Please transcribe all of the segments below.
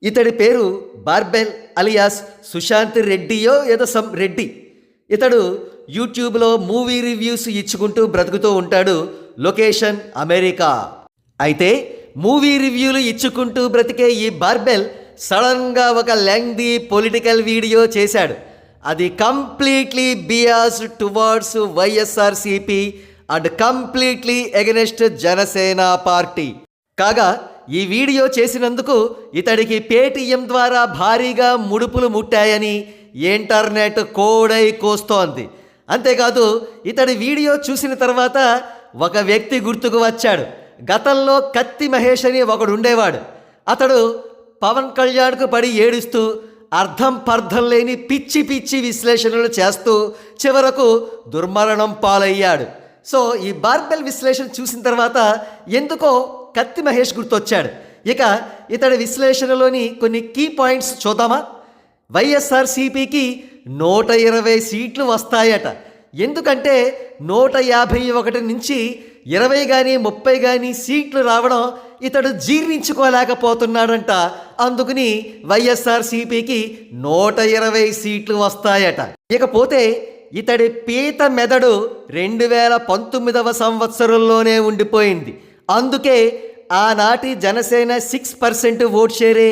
ఇతడి పేరు barbell alias Sushant రెడ్డియో ఏదో సమ్ రెడ్డి. ఇతడు యూట్యూబ్లో మూవీ రివ్యూస్ ఇచ్చుకుంటూ బ్రతుకుతూ ఉంటాడు. Location America. అయితే మూవీ రివ్యూలు ఇచ్చుకుంటూ బ్రతికే ఈ బార్బెల్ సడన్గా ఒక లెంగ్దీ పొలిటికల్ వీడియో చేశాడు. అది completely biased towards YSRCP and completely against Janasena party. కాగా ఈ వీడియో చేసినందుకు ఇతడికి పేటీఎం ద్వారా భారీగా ముడుపులు ముట్టాయని ఇంటర్నెట్ కోడై కోస్తోంది. అంతేకాదు ఇతడి వీడియో చూసిన తర్వాత ఒక వ్యక్తి గుర్తుకు వచ్చాడు. గతంలో కత్తి మహేష్ అని ఒకడు ఉండేవాడు. అతడు పవన్ కళ్యాణ్కు పడి ఏడుస్తూ అర్థం పర్థం లేని పిచ్చి పిచ్చి విశ్లేషణలు చేస్తూ చివరకు దుర్మరణం పాలయ్యాడు. సో ఈ బార్బెల్ విశ్లేషణ చూసిన తర్వాత ఎందుకో కత్తి మహేష్ గుర్తొచ్చాడు. ఇక ఇతడి విశ్లేషణలోని కొన్ని కీ పాయింట్స్ చూద్దామా. వైఎస్ఆర్సీపీకి 120 సీట్లు వస్తాయట. ఎందుకంటే 151 నుంచి 20 కానీ 30 కానీ సీట్లు రావడం ఇతడు జీర్ణించుకోలేకపోతున్నాడంట. అందుకని వైఎస్ఆర్సీపీకి 120 సీట్లు వస్తాయట. ఇకపోతే ఇతడి పీత మెదడు 2019వ సంవత్సరంలోనే ఉండిపోయింది. అందుకే ఆనాటి జనసేన 6% ఓట్ షేరే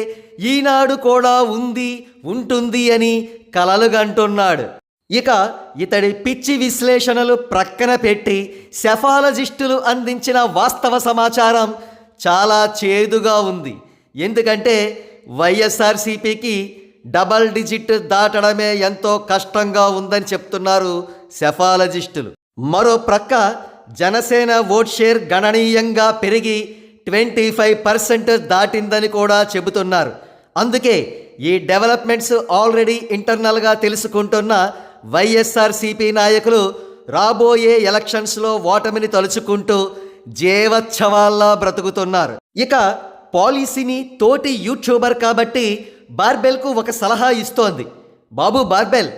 ఈనాడు కూడా ఉంటుంది అని కలలుగంటున్నాడు. ఇక ఇతడి పిచ్చి విశ్లేషణలు ప్రక్కన పెట్టి సెఫాలజిస్టులు అందించిన వాస్తవ సమాచారం చాలా చేదుగా ఉంది. ఎందుకంటే వైఎస్ఆర్సీపీకి డబల్ డిజిట్ దాటడమే ఎంతో కష్టంగా ఉందని చెప్తున్నారు సెఫాలజిస్టులు. మరో ప్రక్క జనసేన ఓట్ షేర్ గణనీయంగా పెరిగి 25% దాటిందని కూడా చెబుతున్నారు. అందుకే ఈ డెవలప్మెంట్స్ ఆల్రెడీ ఇంటర్నల్గా తెలుసుకుంటున్న వైఎస్ఆర్సీపీ నాయకులు రాబోయే ఎలక్షన్స్లో ఓటమిని తలుచుకుంటూ జీవోత్సవాల్లా బ్రతుకుతున్నారు. ఇక పాలసీని తోటి యూట్యూబర్ కాబట్టి బార్బెల్కు ఒక సలహా ఇస్తోంది. బాబు బార్బెల్,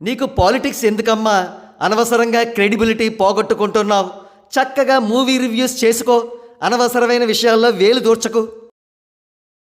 నీకు పాలిటిక్స్ ఎందుకమ్మా? అనవసరంగా క్రెడిబిలిటీ పోగొట్టుకుంటున్నావు. చక్కగా మూవీ రివ్యూస్ చేసుకో, అనవసరమైన విషయాల్లో వేలు దూర్చకు.